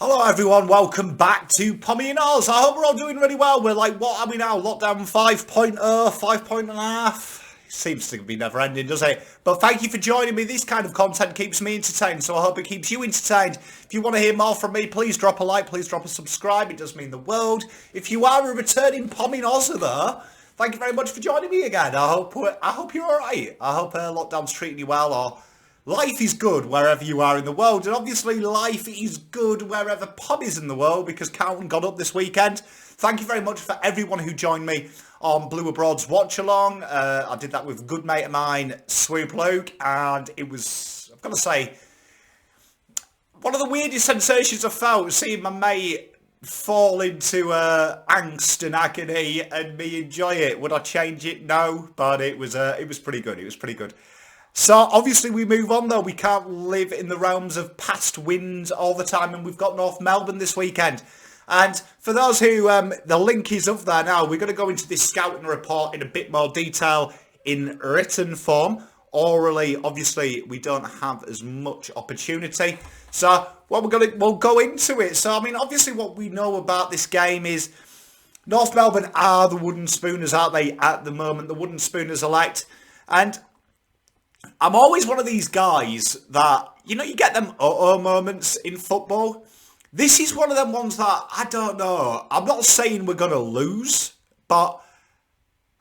Hello everyone, welcome back to Pommyinoz. I hope we're all doing really well. We're like, what are we now? Lockdown 5.0, 5.5? Seems to be never ending, doesn't it? But thank you for joining me. This kind of content keeps me entertained, so I hope it keeps you entertained. If you want to hear more from me, please drop a like, please drop a subscribe. It does mean the world. If you are a returning Pommyinozer though, thank you very much for joining me again. I hope you're alright. I hope lockdown's treating you well, or life is good wherever you are in the world, and obviously life is good wherever Pod is in the world, because Carlton got up this weekend. Thank you very much for everyone who joined me on Blue Abroad's watch along. I did that with a good mate of mine, Swoop Luke, and it was, I've got to say, one of the weirdest sensations I felt, seeing my mate fall into angst and agony and me enjoy it. Would I change it? No, but it was pretty good. It was pretty good. So obviously we move on though. We can't live in the realms of past wins all the time, and we've got North Melbourne this weekend. And for those who, the link is up there now. We're going to go into this scouting report in a bit more detail in written form. Orally, obviously, we don't have as much opportunity. So we'll go into it. So I mean, obviously, what we know about this game is North Melbourne are the wooden spooners, aren't they? At the moment, the wooden spooners elect, and I'm always one of these guys that, you know, you get them moments in football. This is one of them ones that, I don't know, I'm not saying we're going to lose, but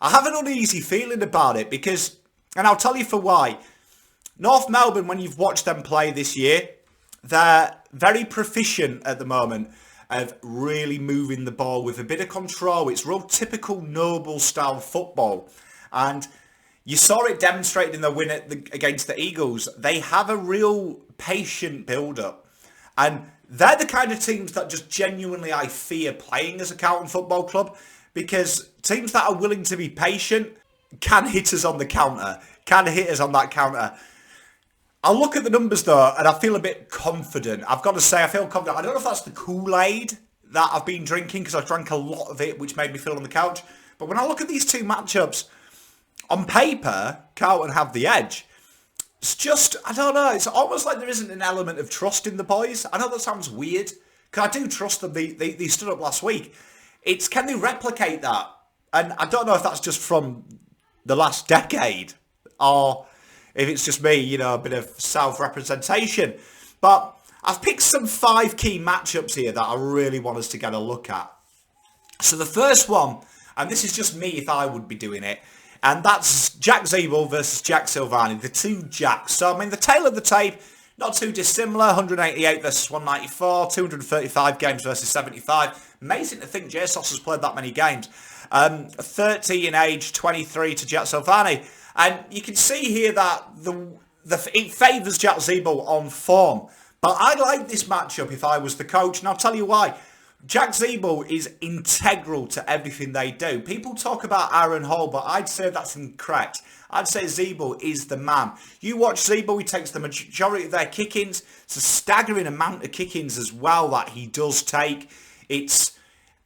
I have an uneasy feeling about it because, and I'll tell you for why. North Melbourne, when you've watched them play this year, they're very proficient at the moment of really moving the ball with a bit of control. It's real typical Noble style football. And you saw it demonstrated in the win against the Eagles. They have a real patient build-up. And they're the kind of teams that just genuinely I fear playing as a Carlton Football Club, because teams that are willing to be patient can hit us on the counter, can hit us on that counter. I'll look at the numbers though, and I feel a bit confident. I've got to say, I feel confident. I don't know if that's the Kool-Aid that I've been drinking, because I drank a lot of it, which made me feel on the couch. But when I look at these two matchups, on paper, Carlton have the edge. It's just, I don't know, it's almost like there isn't an element of trust in the boys. I know that sounds weird, because I do trust them. They stood up last week. It's, can they replicate that? And I don't know if that's just from the last decade, or if it's just me, you know, a bit of self-representation. But I've picked some 5 key matchups here that I really want us to get a look at. So the first one, and this is just me if I would be doing it, and that's Jack Zebo versus Jack Sylvanic, the two Jacks. So, I mean, the tail of the tape, not too dissimilar. 188 versus 194, 235 games versus 75. Amazing to think Jesus has played that many games. 30 in age, 23 to Jack Sylvanic. And you can see here that it favours Jack Zebo on form. But I like this matchup if I was the coach, and I'll tell you why. Jack Zebo is integral to everything they do. People talk about Aaron Hall, but I'd say that's incorrect. I'd say Zebo is the man. You watch Zebo, he takes the majority of their kick-ins. It's a staggering amount of kick-ins as well that he does take. It's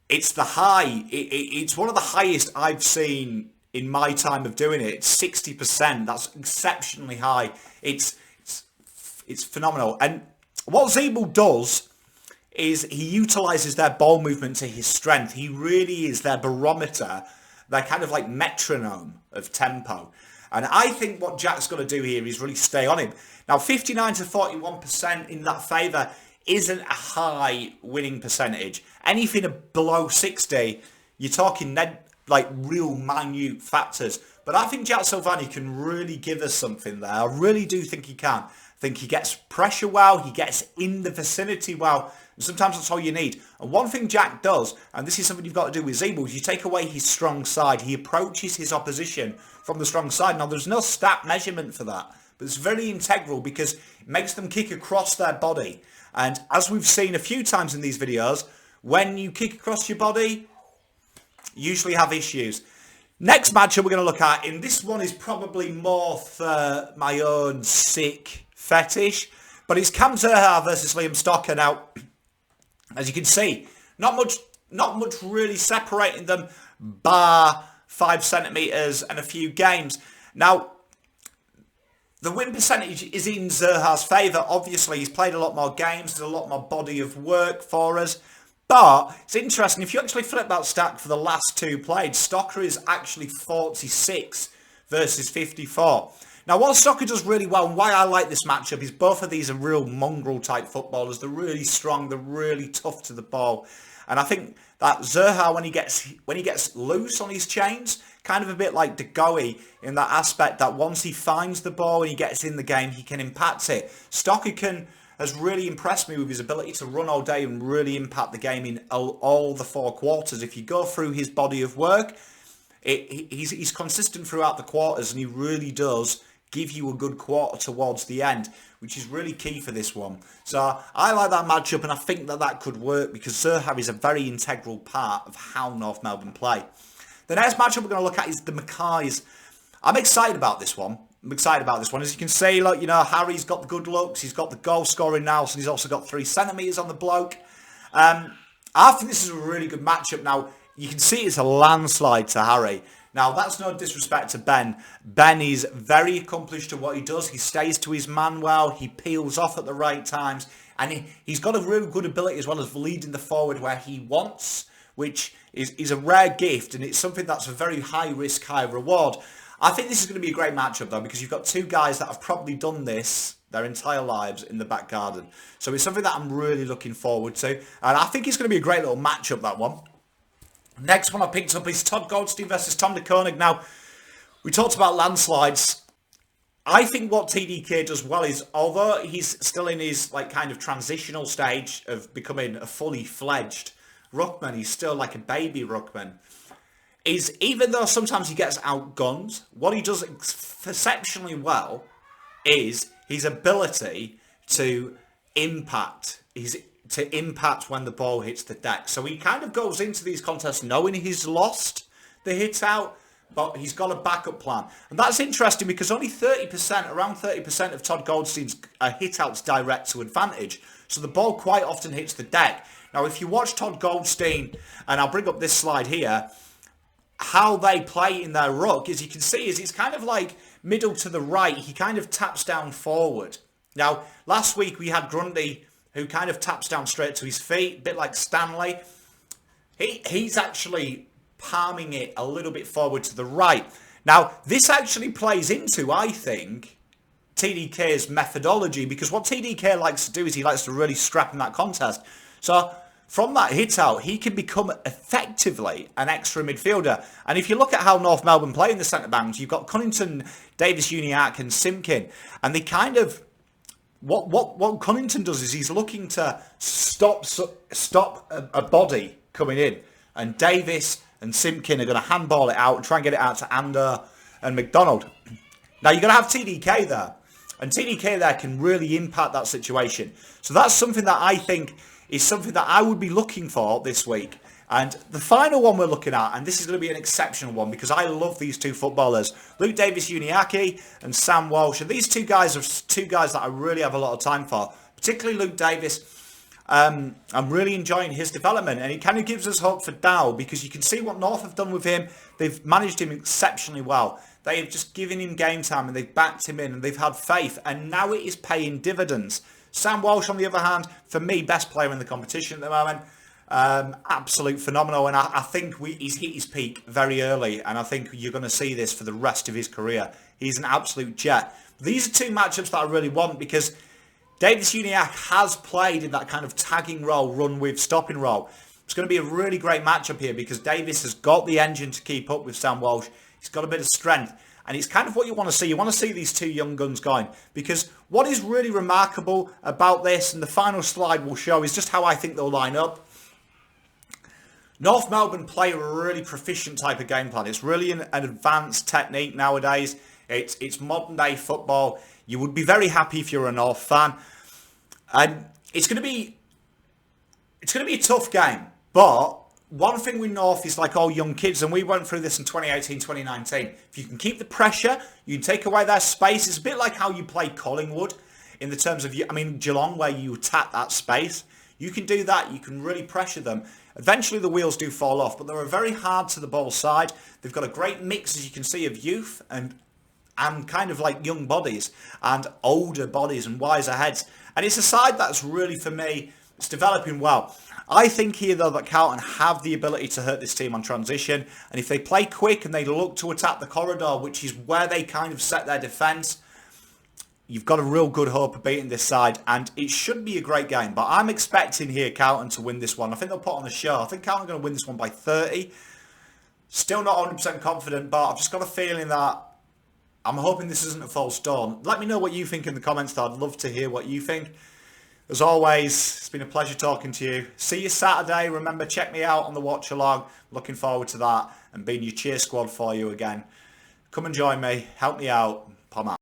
the high. It's one of the highest I've seen in my time of doing it. It's 60%. That's exceptionally high. It's phenomenal. And what Zebo does is he utilises their ball movement to his strength. He really is their barometer, their kind of like metronome of tempo. And I think what Jack's got to do here is really stay on him. Now, 59 to 41% in that favour isn't a high winning percentage. Anything below 60, you're talking like real minute factors. But I think Jack Sylvanic can really give us something there. I really do think he can. I think he gets pressure well, he gets in the vicinity well, and sometimes that's all you need. And one thing Jack does, and this is something you've got to do with Zebo, is you take away his strong side. He approaches his opposition from the strong side. Now, there's no stat measurement for that, but it's very integral because it makes them kick across their body. And as we've seen a few times in these videos, when you kick across your body, you usually have issues. Next matchup we're going to look at, and this one is probably more for my own sick fetish, but it's Cam Terhar versus Liam Stocker. Now, as you can see, not much really separating them, bar 5 centimetres and a few games. Now, The win percentage is in Zerha's favour. Obviously, he's played a lot more games. There's a lot more body of work for us. But it's interesting. If you actually flip that stat for the last two played, Stocker is actually 46 versus 54. Now, what Stocker does really well, and why I like this matchup, is both of these are real mongrel type footballers. They're really strong. They're really tough to the ball. And I think that Zerha, when he gets loose on his chains, kind of a bit like De Goey in that aspect that once he finds the ball and he gets in the game, he can impact it. Stocker has really impressed me with his ability to run all day and really impact the game in all the four quarters. If you go through his body of work, he's consistent throughout the quarters, and he really does give you a good quarter towards the end, which is really key for this one. So I like that matchup, and I think that could work because Zerha is a very integral part of how North Melbourne play. The next matchup we're going to look at is the Mackays. I'm excited about this one. As you can see, look, you know, Harry's got the good looks. He's got the goal scoring now, so he's also got 3 centimetres on the bloke. I think this is a really good matchup. Now, you can see it's a landslide to Harry. Now, that's no disrespect to Ben. Ben is very accomplished at what he does. He stays to his man well. He peels off at the right times. And he's got a really good ability as well as leading the forward where he wants, which is a rare gift. And it's something that's a very high risk, high reward. I think this is going to be a great matchup, though, because you've got two guys that have probably done this their entire lives in the back garden. So it's something that I'm really looking forward to. And I think it's going to be a great little matchup, that one. Next one I picked up is Todd Goldstein versus Tom Koenig. Now, we talked about landslides. I think what TDK does well is, although he's still in his kind of transitional stage of becoming a fully fledged ruckman, he's still like a baby ruckman, is even though sometimes he gets outgunned, what he does exceptionally well is his ability to impact. To impact when the ball hits the deck. So he kind of goes into these contests knowing he's lost the hit out, but he's got a backup plan. And that's interesting because only 30%, around 30% of Todd Goldstein's hit outs direct to advantage. So the ball quite often hits the deck. Now, if you watch Todd Goldstein, and I'll bring up this slide here, how they play in their ruck, as you can see, is it's kind of like middle to the right. He kind of taps down forward. Now, last week we had Grundy, who kind of taps down straight to his feet, a bit like Stanley. He's actually palming it a little bit forward to the right. Now, this actually plays into, I think, TDK's methodology, because what TDK likes to do is he likes to really scrap in that contest. So from that hit out, he can become effectively an extra midfielder. And if you look at how North Melbourne play in the centre backs, you've got Cunnington, Davis, Uniacke and Simpkin, and they kind of... What Cunnington does is he's looking to stop a body coming in, and Davis and Simpkin are going to handball it out and try and get it out to Ander and McDonald. Now you're going to have TDK there, and TDK there can really impact that situation. So that's something that I think is something that I would be looking for this week. And the final one we're looking at, and this is going to be an exceptional one because I love these two footballers, Luke Davis-Uniacke and Sam Walsh. And these two guys are two guys that I really have a lot of time for, particularly Luke Davis. I'm really enjoying his development, and it kind of gives us hope for Dow because you can see what North have done with him. They've managed him exceptionally well. They have just given him game time and they've backed him in and they've had faith, and now it is paying dividends. Sam Walsh, on the other hand, for me, best player in the competition at the moment. Absolute phenomenal, and I think he's hit his peak very early, and I think you're going to see this for the rest of his career. He's an absolute jet. These are two matchups that I really want because Davis-Uniacke has played in that kind of tagging role, run with, stopping role. It's going to be a really great matchup here because Davis has got the engine to keep up with Sam Walsh. He's got a bit of strength, and it's kind of what you want to see. You want to see these two young guns going, because what is really remarkable about this, and the final slide will show, is just how I think they'll line up. North Melbourne play a really proficient type of game plan. It's really an advanced technique nowadays. It's modern day football. You would be very happy if you're a North fan. And it's going to be a tough game. But one thing with North is like all young kids, and we went through this in 2018, 2019. If you can keep the pressure, you can take away their space. It's a bit like how you play Collingwood in the terms of, Geelong, where you attack that space. You can do that. You can really pressure them. Eventually the wheels do fall off, but they're a very hard to the ball side. They've got a great mix, as you can see, of youth and and kind of like young bodies and older bodies and wiser heads. And it's a side that's really, for me, it's developing well. I think here, though, that Carlton have the ability to hurt this team on transition. And if they play quick and they look to attack the corridor, which is where they kind of set their defence, you've got a real good hope of beating this side. And it should be a great game. But I'm expecting here Carlton to win this one. I think they'll put on the show. I think Carlton are going to win this one by 30. Still not 100% confident, but I've just got a feeling that I'm hoping this isn't a false dawn. Let me know what you think in the comments, though. I'd love to hear what you think. As always, it's been a pleasure talking to you. See you Saturday. Remember, check me out on the watch along. Looking forward to that and being your cheer squad for you again. Come and join me. Help me out. Pom out.